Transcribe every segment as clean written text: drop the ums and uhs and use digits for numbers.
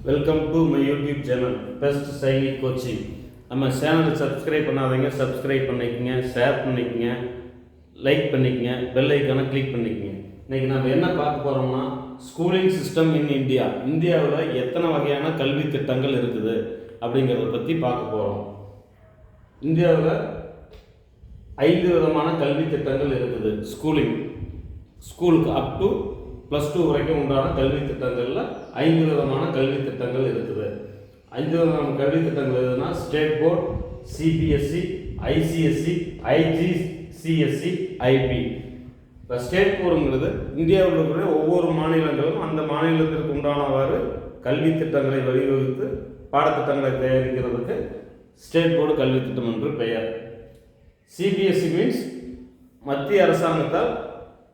Welcome to my YouTube channel best Sainik coaching. நம்ம சேனலை subscribe பண்ணாதீங்க, சப்ஸ்கிரைப் பண்ணிக்கங்க, ஷேர் பண்ணிக்கங்க, லைக் பண்ணிக்கங்க, பெல் ஐக்கானை கிளிக் பண்ணிக்கங்க. இன்றைக்கி நம்ம என்ன பார்க்க போகிறோம்னா, ஸ்கூலிங் சிஸ்டம் இன் இந்தியா, இந்தியாவில் எத்தனை வகையான கல்வி திட்டங்கள் இருக்குது அப்படிங்கிறத பற்றி பார்க்க போகிறோம். இந்தியாவில் 5 விதமான கல்வி திட்டங்கள் இருக்குது. ஸ்கூலுக்கு அப் டு +2 வரைக்கும் உண்டான கல்வி திட்டங்களில் 5 விதமான கல்வி திட்டங்கள் இருக்குது. 5 விதமான கல்வி திட்டங்கள் எதுனா state board, CBSE, ICSE, IGCSE, IB. இப்போ ஸ்டேட் போர்டுங்கிறது இந்தியாவில் இருக்கிற ஒவ்வொரு மாநிலங்களும் அந்த மாநிலத்திற்கு உண்டானவாறு கல்வி திட்டங்களை வழிவகுத்து பாடத்திட்டங்களை தயாரிக்கிறதுக்கு ஸ்டேட் போர்டு கல்வி திட்டம் என்று பெயர். சிபிஎஸ்சி மீன்ஸ் மத்திய அரசாங்கத்தால்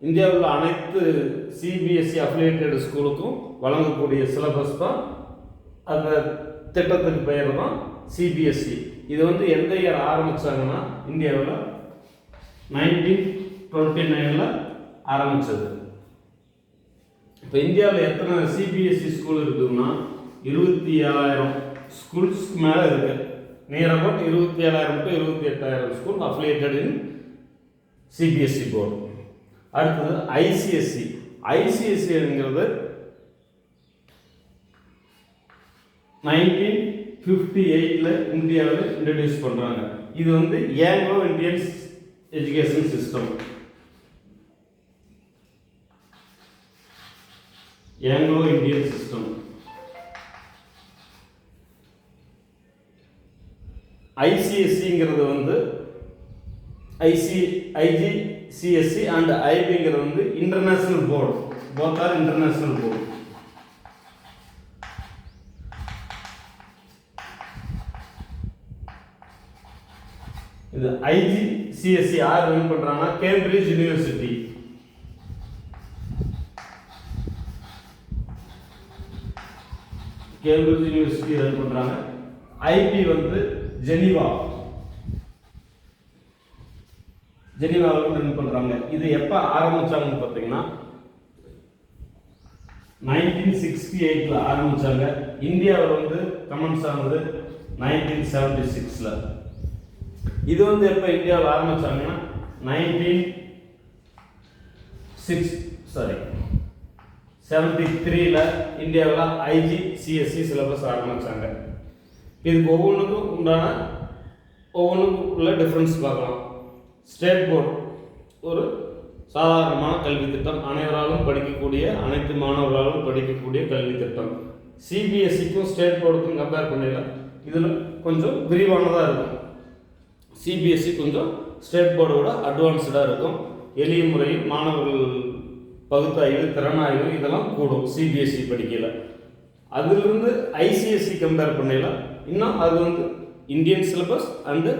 இந்தியாவில் அனைத்து சிபிஎஸ்சி அஃபிலியேட்டட் ஸ்கூலுக்கும் வழங்கக்கூடிய சிலபஸ் தான், அந்த திட்டத்துக்கு பெயர் தான் சிபிஎஸ்சி. இது எந்த இயர் ஆரம்பித்தாங்கன்னா, இந்தியாவில் 1929 ஆரம்பித்தது. இப்போ இந்தியாவில் எத்தனை சிபிஎஸ்சி ஸ்கூல் இருக்குதுன்னா 27,000 ஸ்கூல்ஸ்க்கு மேலே இருக்குது. Near about 27,000 to 28,000 school affiliated in CBSE board. அடுத்தது ஐசிஎஸ்சி. ஐசிஎஸ்சிங்கிறது 1958 இந்தியாவில் இன்ட்ரடியூஸ் பண்ணுறாங்க. இது Anglo Indian education system. Anglo Indian system. ஐசிஎஸ்சிங்கிறது ஐஜிசிஎஸ்சி அண்ட் ஐபிங்கிறது international board. Both are international board. இது ஐஜிசிஎஸ்சி யார் ரன் பண்றாங்கன்னா, Cambridge University. Cambridge University run பண்றாங்க. ஐபி ஜெனீவாவில் ரன் பண்ணுறாங்க. இது எப்போ ஆரம்பித்தாங்கன்னு பார்த்தீங்கன்னா 1968 ஆரம்பித்தாங்க. இந்தியாவில் கமெண்ட்ஸ் ஆனது 1976. இது எப்போ இந்தியாவில் ஆரம்பித்தாங்கன்னா 1973 இந்தியாவில் ஐஜிசிஎஸ்சி சிலபஸ் ஆரம்பித்தாங்க. இதுக்கு ஒவ்வொன்றுக்கும் உள்ள டிஃப்ரென்ஸ் பார்க்கலாம். ஸ்டேட் போர்டு ஒரு சாதாரணமான கல்வி திட்டம், அனைவராலும் படிக்கக்கூடிய, அனைத்து மாணவர்களாலும் படிக்கக்கூடிய கல்வி திட்டம். சிபிஎஸ்சிக்கும் ஸ்டேட் போர்டுக்கும் கம்பேர் பண்ணல இதில் கொஞ்சம் விரிவானதாக இருக்கும். சிபிஎஸ்சி கொஞ்சம் ஸ்டேட் போர்டோட அட்வான்ஸ்டாக இருக்கும். எளிய முறையில் மாணவர்கள் பகுத்தாய்வு, திறனாய்வு இதெல்லாம் கூடும் சிபிஎஸ்சி படிக்கல. அதிலிருந்து ஐசிஎஸ்சி கம்பேர் பண்ணல இன்னும் அது Indian syllabus and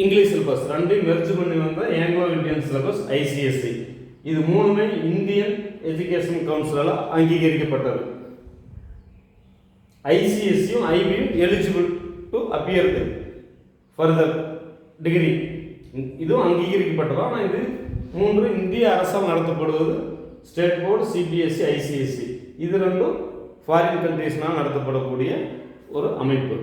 English syllabus ரெண்டையும் மெர்ஜ் பண்ணி ஆங்கிலோ இந்தியன் சிலபஸ் ஐசிஎஸ்சி. இது மூணுமே இந்தியன் எஜுகேஷன் கவுன்சிலால் அங்கீகரிக்கப்பட்டது. ஐசிஎஸ்சியும் ஐபியும் eligible to appear further degree, இதுவும் அங்கீகரிக்கப்பட்டது. ஆனால் இது 3 இந்திய அரசால் நடத்தப்படுவது ஸ்டேட் போர்டு, சிபிஎஸ்சி, ஐசிஎஸ்சி. இது ரெண்டும் ஃபாரின் கண்ட்ரீஸ்னால் நடத்தப்படக்கூடிய ஒரு அமைப்பு.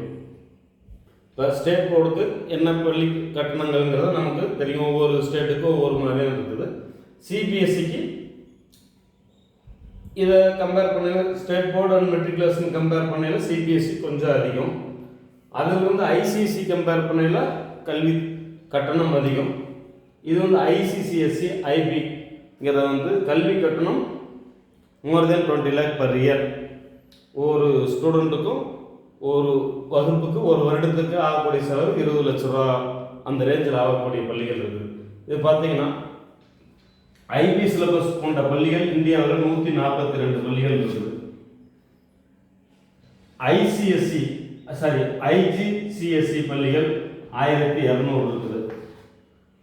இப்போ ஸ்டேட் போர்டுக்கு என்ன பள்ளி கட்டணங்கள்ங்கிறது நமக்கு தெரியும். ஒவ்வொரு ஸ்டேட்டுக்கும் ஒவ்வொரு மாதிரியாக இருக்குது. சிபிஎஸ்சிக்கு இதை கம்பேர் பண்ணல, state board and matriculation compare பண்ணல சிபிஎஸ்சி கொஞ்சம் அதிகம். அதில் ஐசிஎஸ்சி கம்பேர் பண்ணல கல்வி கட்டணம் அதிகம். இது ஐசிசிஎஸ்சி ஐபிங்கிறத கல்வி கட்டணம் more than 20 lakh per year. ஒரு ஸ்டூடெண்ட்டுக்கும் ஒரு வகுப்புக்கு ஒரு வருடத்துக்கு ஆகக்கூடிய செலவு 20 லட்ச ரூபா அந்த ரேஞ்சில் ஆகக்கூடிய பள்ளிகள் இருக்குது. இது பார்த்தீங்கன்னா ஐபி சிலபஸ் போன்ற பள்ளிகள் இந்தியாவில் 142 பள்ளிகள் இருக்குது. ஐஜிசிஎஸ்சி பள்ளிகள் 1200 இருக்குது.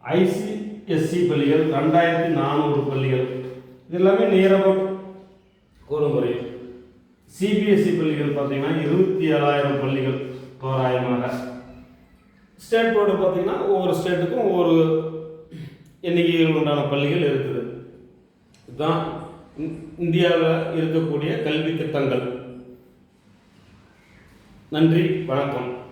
ஐசிஎஸ்சி பள்ளிகள் 2400 பள்ளிகள். இது எல்லாமே நியர் அபவுட் ஒரு முறை. சிபிஎஸ்சி பள்ளிகள் பார்த்தீங்கன்னா 27,000 பள்ளிகள் தோராயமாக. ஸ்டேட் போர்டு பார்த்தீங்கன்னா ஒவ்வொரு ஸ்டேட்டுக்கும் ஒவ்வொரு எண்ணிக்கைகள் உண்டான பள்ளிகள் இருக்குது. இதுதான் இந்தியாவில் இருக்கக்கூடிய கல்வி திட்டங்கள். நன்றி, வணக்கம்.